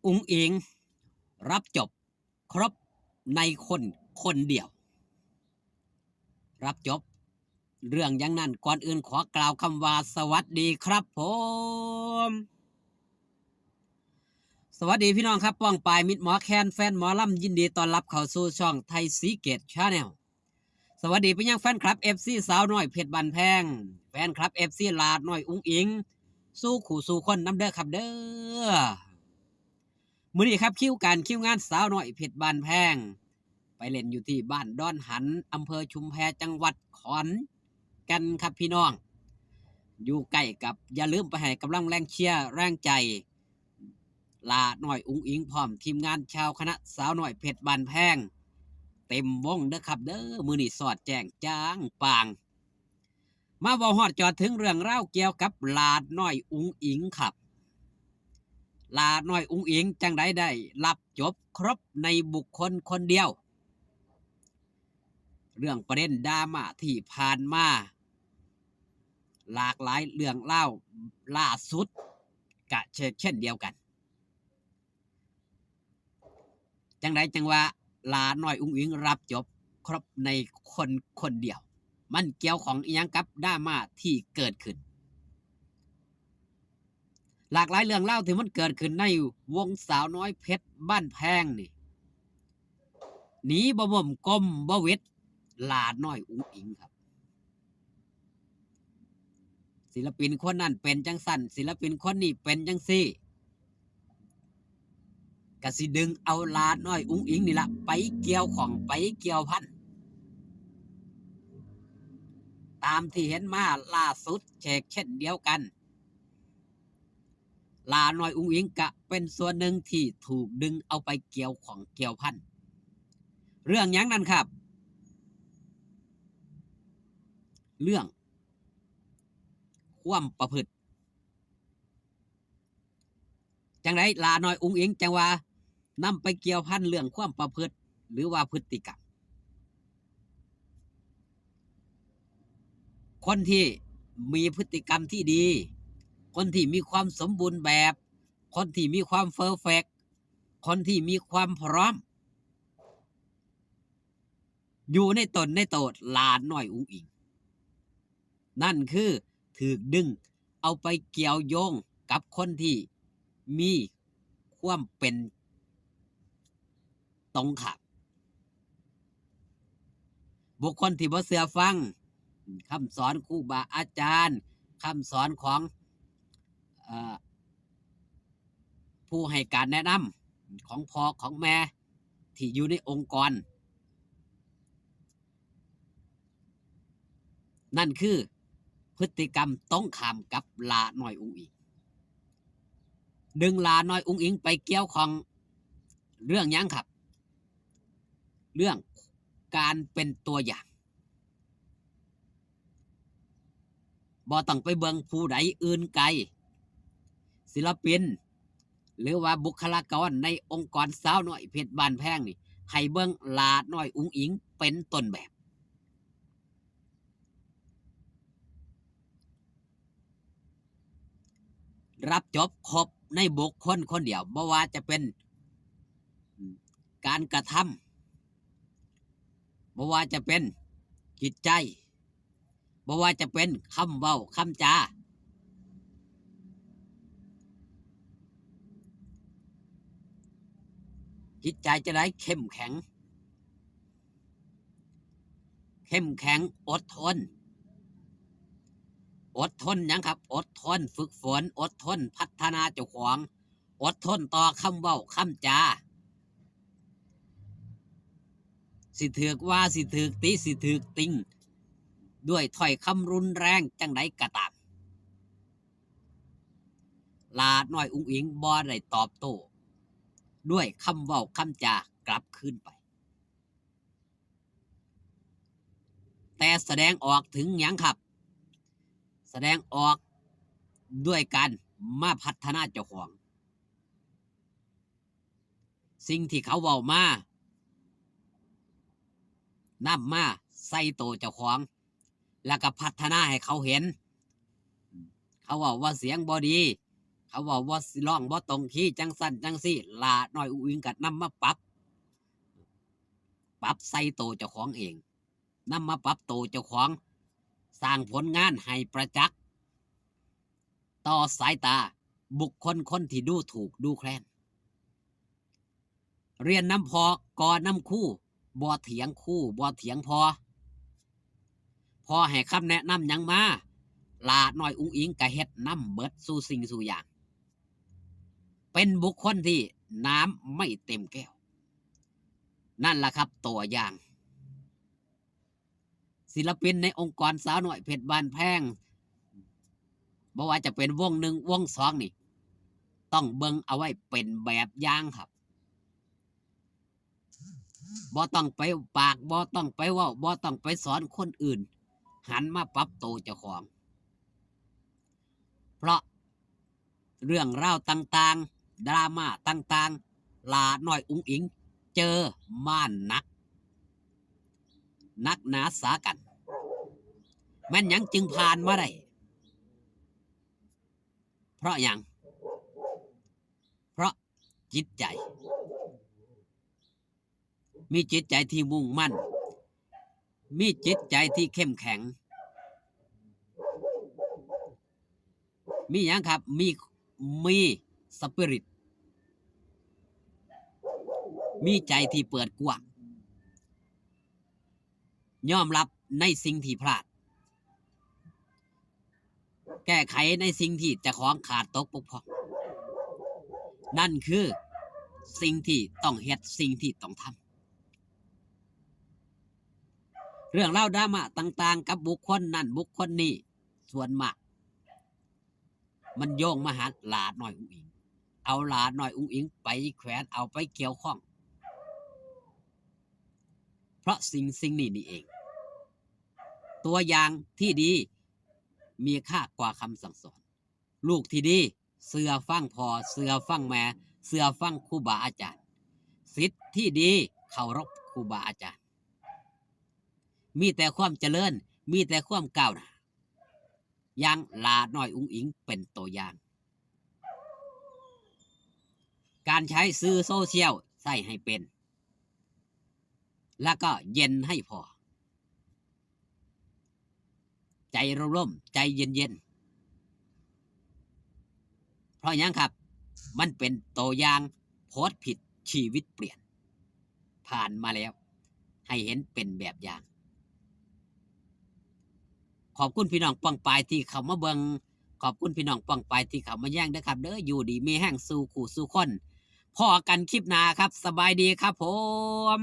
อุ๋งอิงรับจบครบในคนเดียวรับจบเรื่องอย่างนั้นก่อนอื่นขอกล่าวคำว่าสวัสดีครับผมสวัสดีพี่น้องครับป้องปายมิตรหมอแคนแฟนหมอลำยินดีต้อนรับเข้าสู่ช่องไทยสีเกตชาแนลสวัสดีไปยังแฟนคลับ FC สาวน้อยเพชรบันแพงแฟนคลับ FC ลาดน้อยอุ๋งอิงสู้ขู่สู้คนน้ำเด้อครับเด้อมื้อนี้ครับคิวงานสาวน้อยเพชรบันแพงไปเล่นอยู่ที่บ้านดอนหันอำเภอชุมแพจังหวัดขอนแก่นครับพี่น้องอยู่ใกล้กับอย่าลืมไปให้กำลังแรงเชียร์แรงใจลาหน่อยอุ๋งอิงพร้อมทีมงานชาวคณะสาวหน่อยเพชรบานแพงเต็มวงเด้อครับเด้อมือนี่สอดแจ้งจ้างปางมาบ่ฮอดจอดถึงเรื่องเล่าเกี่ยวกับลาดน้อยอุ๋งอิงครับลาดน้อยอุ๋งอิงจังได้รับจบครบในบุคคลคนเดียวเรื่องประเด็นดราม่าที่ผ่านมาหลากหลายเรื่องเล่าล่าสุดกะเช่นเดียวกันจังว่าลาน้อยอุ๋งอิงรับจบครบในคนเดียวมันเกี่ยวของอีหยังกับดราม่าที่เกิดขึ้นหลากหลายเรื่องเล่าที่มันเกิดขึ้นในวงสาวน้อยเพชรบ้านแพงนี่หนีบ่บ่มกลมบ่เวทลาน้อยอุ๋งอิงครับศิลปินคนนั้นเป็นจังสั่นศิลปินคนนี้เป็นจังซี่กสิดึงเอาลาน้อยอุ๋งอิงนี่ละไปเกี่ยวของไปเกี่ยวพันตามที่เห็นมาล่าสุดเช่นเดียวกันลาน้อยอุ๋งอิงกะเป็นส่วนหนึ่งที่ถูกดึงเอาไปเกี่ยวของเกี่ยวพันเรื่องยังนั้นครับเรื่องความประพฤติจังไรลาน้อยอุ๋งอิงจังว่านำไปเกี่ยวพันเรื่องความประพฤติหรือว่าพฤติกรรมคนที่มีพฤติกรรมที่ดีคนที่มีความสมบูรณ์แบบคนที่มีความเพอร์เฟกต์คนที่มีความพร้อมอยู่ในตนในโตดลาน้อยอุ๋งอิงนั่นคือถูกดึงเอาไปเกี่ยวโยงกับคนที่มีความเป็นตรงข้ามบุคคลที่บ่เชื่อฟังคำสอนครูบาอาจารย์คำสอนของผู้ให้การแนะนำของพ่อของแม่ที่อยู่ในองค์กรนั่นคือพฤติกรรมตรงข้ามกับลาน้อยอุ๋งอิงดึงลาน้อยอุ๋งอิงไปเกี่ยวของเรื่องยังครับเรื่องการเป็นตัวอย่างบ่ต้องไปเบิ่งผู้ใดอื่นไกลศิลปินหรือว่าบุคลากรในองค์กรสาวน้อยเพชรบ้านแพงนี่ให้เบิ่งลาน้อยอุ๋งอิงเป็นต้นแบบรับจบครบในบุคคลคนเดียวบ่ว่าจะเป็นการกระทำบ่ว่าจะเป็นจิตใจบ่ว่าจะเป็นคำเว้าคำจาจิตใจจะได้เข้มแข็งอดทนยังครับอดทนฝึกฝนอดทนพัฒนาเจ้าของอดทนต่อคำเว้าคำจาสิถือกว่าสิถือกติสิถือกติงด้วยถ้อยคำรุนแรงจังไดก็ตามลาน้อยอุ๋งอิงบ่ได้ตอบโต้ด้วยคำเว้าคำจากลับคืนไปแต่แสดงออกถึงหยังครับแสดงออกด้วยการมาพัฒนาเจ้าของสิ่งที่เขาเว้ามานำมาใส่โตเจ้าของแล้วก็พัฒนาให้เขาเห็นเขาว่าเสียงบ่ดี เขาว่าสิร้องบ่ตรงที่จังสั่นจังซี่ลาน้อยอุ้งอิงก็นำมาปรับใส่โตวเจ้าของเองนำมาปรับโตวเจ้าของสร้างผลงานให้ประจักษ์ต่อสายตาบุคคลคนที่ดูถูกดูแคลนเรียนน้ำพอกอน้ำคู่บ่เถียงคู่บ่เถียงพอให้คำแนะนำหยังมาลาน้อยอุ้งอิงก็เฮ็ดน้ำเบิดสู่สิ่งสู่อย่างเป็นบุคคลที่น้ำไม่เต็มแก้วนั่นแหละครับตัวอย่าง ศิลปินในองค์กรสาวน้อยเพชรบ้านแพงบ่ว่าจะเป็นวงหนึ่งวงสองนี่ต้องเบิ่งเอาไว้เป็นแบบอย่างครับบ่ต้องไปปากบ่ต้องไปเว้าบ่ต้องไปสอนคนอื่นหันมาปรับตัวเจ้าของเพราะเรื่องราวต่างๆดราม่าต่างๆลาน้อยอุ้งอิงเจอม่านนักหนาสากันแม่นหยังจึงผ่านมาได้เพราะหยังเพราะจิตใจมีจิตใจที่มุ่งมั่นมีจิตใจที่เข้มแข็งมีหยังครับมีสปิริตมีใจที่เปิดกว้างยอมรับในสิ่งที่พลาดแก้ไขในสิ่งที่เจ้าของขาดตกบกพร่องนั่นคือสิ่งที่ต้องเฮ็ดสิ่งที่ต้องทำเรื่องเล่าดราม่าต่างๆกับบุคคลนั่นบุคคลนี้ส่วนมากมันโยงมาหาหลาน้อยอุ้งอิงเอาหลาน้อยอุ้งอิงไปแขวนเอาไปเกี่ยวข้องเพราะสิ่งนี้นี่เองตัวอย่างที่ดีมีค่ากว่าคำสั่งสอนลูกที่ดีเสือฟังพ่อเสือฟังแม่เสือฟังครูบาอาจารย์ศิษย์ที่ดีเคารพครูบาอาจารย์มีแต่ความเจริญมีแต่ความก้าวหน้าอย่างลาน้อยอุ้งอิงเป็นตัวอย่างการใช้สื่อโซเชียลใส่ให้เป็นแล้วก็เย็นให้พอใจร่มใจเย็นเพราะยังครับมันเป็นตัวอย่างโพสต์ผิดชีวิตเปลี่ยนผ่านมาแล้วให้เห็นเป็นแบบอย่างขอบคุณพี่น้องป้องปายที่เข้ามาเบิงขอบคุณพี่น้องป้องปายที่เข้ามาแย่งนะครับเด้ออยู่ดีมีแห้งสู่ขู่สู่คนพอกันคลิปหน้าครับสบายดีครับผม